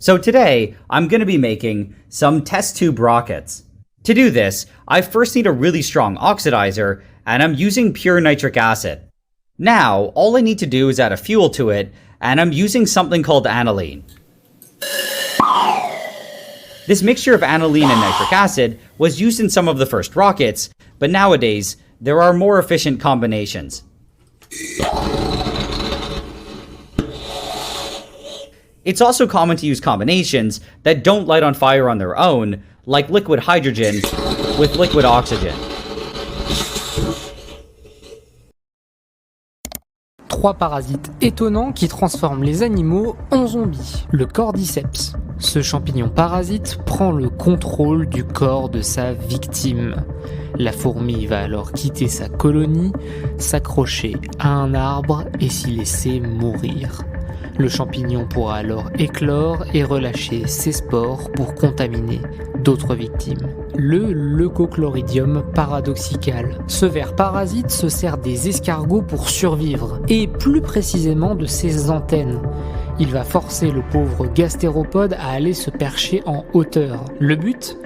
So today, I'm going to be making some test tube rockets. To do this, I first need a really strong oxidizer, and I'm using pure nitric acid. Now, all I need to do is add a fuel to it, and I'm using something called aniline. This mixture of aniline and nitric acid was used in some of the first rockets, but nowadays, there are more efficient combinations. It's also common to use combinations that don't light on fire on their own, like liquid hydrogen with liquid oxygen. Trois parasites étonnants qui transforment les animaux en zombies. Le cordyceps. Ce champignon parasite prend le contrôle du corps de sa victime. La fourmi va alors quitter sa colonie, s'accrocher à un arbre et s'y laisser mourir. Le champignon pourra alors éclore et relâcher ses spores pour contaminer d'autres victimes. Le leucochloridium paradoxical. Ce ver parasite se sert des escargots pour survivre, et plus précisément de ses antennes. Il va forcer le pauvre gastéropode à aller se percher en hauteur. Le but ?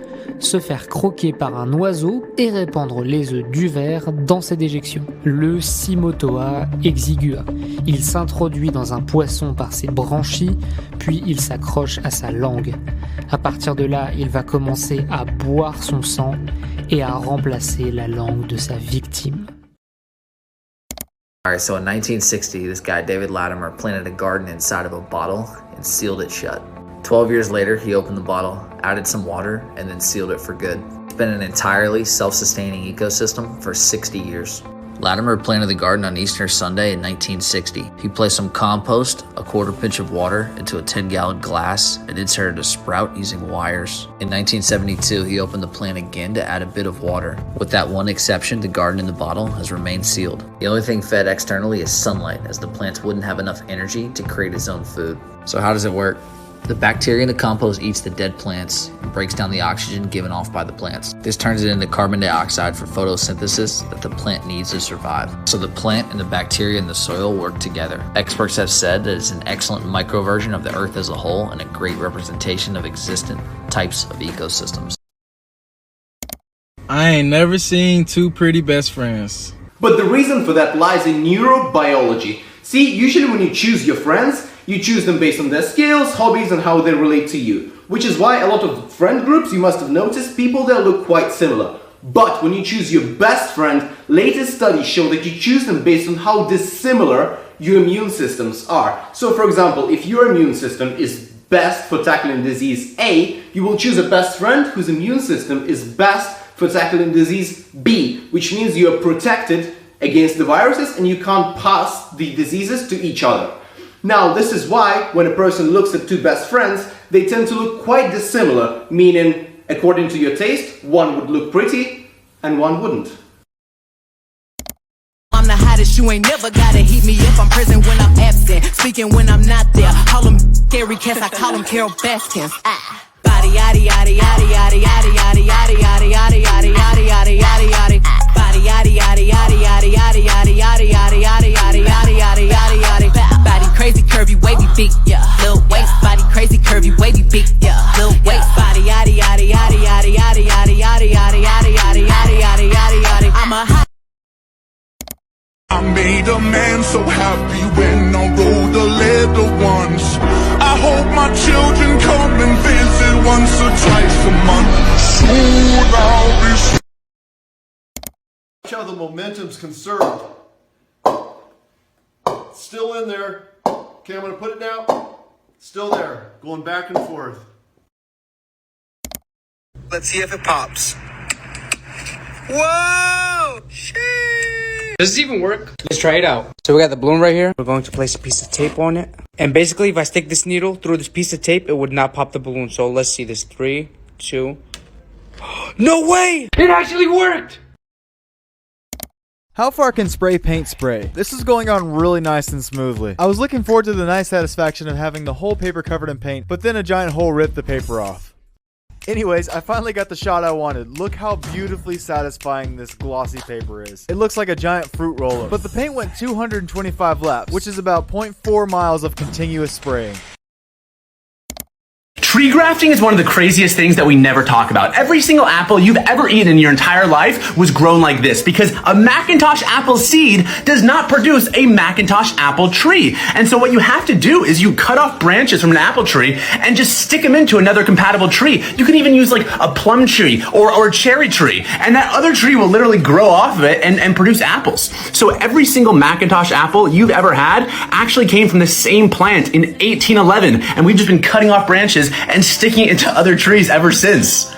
Se faire croquer par un oiseau et répandre les œufs du ver dans ses déjections. Le Cimotoa exigua. Il s'introduit dans un poisson par ses branchies, puis il s'accroche à sa langue. À partir de là, il va commencer à boire son sang et à remplacer la langue de sa victime. Alright, so in 1960, this guy David Latimer planted a garden inside of a bottle and sealed it shut. 12 years later, he opened the bottle, added some water, and then sealed it for good. It's been an entirely self-sustaining ecosystem for 60 years. Latimer planted the garden on Easter Sunday in 1960. He placed some compost, a quarter pinch of water into a 10-gallon glass, and inserted a sprout using wires. In 1972, he opened the plant again to add a bit of water. With that one exception, the garden in the bottle has remained sealed. The only thing fed externally is sunlight, as the plant wouldn't have enough energy to create its own food. So how does it work? The bacteria in the compost eats the dead plants and breaks down the oxygen given off by the plants. This turns it into carbon dioxide for photosynthesis that the plant needs to survive. So the plant and the bacteria in the soil work together. Experts have said that it's an excellent microversion of the earth as a whole and a great representation of existent types of ecosystems. I ain't never seen two pretty best friends. But the reason for that lies in neurobiology. See, usually when you choose your friends, you choose them based on their skills, hobbies, and how they relate to you. Which is why a lot of friend groups, you must have noticed, people there look quite similar. But when you choose your best friend, latest studies show that you choose them based on how dissimilar your immune systems are. So for example, if your immune system is best for tackling disease A, you will choose a best friend whose immune system is best for tackling disease B, which means you are protected against the viruses and you can't pass the diseases to each other. Now, this is why when a person looks at two best friends, they tend to look quite dissimilar, meaning, according to your taste, one would look pretty and one wouldn't. I'm the hottest, you ain't never gotta heat me up. I'm present when I'm absent, speaking when I'm not there. Call them scary cats, I call them Carol Baskins. Body yaddy yaddy yaddy yaddy yaddy yaddy yaddy yaddy yaddy yaddy yaddy yaddy yaddy yaddy. Body yaddy yaddy yaddy yaddy yaddy yaddy yaddy yaddy yaddy yaddy yaddy yaddy yaddy yaddy. Body crazy, curvy, wavy, big, yeah. Little waist, body crazy, curvy, wavy, big, yeah. Little waist, body yaddy yaddy yaddy yaddy yaddy yaddy yaddy yaddy yaddy yaddy yaddy yaddy yaddy yaddy. I'm a hot. I made a man so happy when I wrote the letter once. I hope my children come and visit once or twice a month. Soon I'll be. Watch how the momentum's conserved. Still in there. Okay, I'm going to put it down. Still there. Going back and forth. Let's see if it pops. Whoa! Sheesh! Does this even work? Let's try it out. So we got the balloon right here. We're going to place a piece of tape on it. And basically, if I stick this needle through this piece of tape, it would not pop the balloon. So let's see this. 3, 2. No way! It actually worked! How far can spray paint spray? This is going on really nice and smoothly. I was looking forward to the nice satisfaction of having the whole paper covered in paint, but then a giant hole ripped the paper off. Anyways, I finally got the shot I wanted. Look how beautifully satisfying this glossy paper is. It looks like a giant fruit roller. But the paint went 225 laps, which is about 0.4 miles of continuous spraying. Tree grafting is one of the craziest things that we never talk about. Every single apple you've ever eaten in your entire life was grown like this because a Macintosh apple seed does not produce a Macintosh apple tree. And so what you have to do is you cut off branches from an apple tree and just stick them into another compatible tree. You can even use like a plum tree or a cherry tree, and that other tree will literally grow off of it and produce apples. So every single Macintosh apple you've ever had actually came from the same plant in 1811, and we've just been cutting off branches and sticking it into other trees ever since.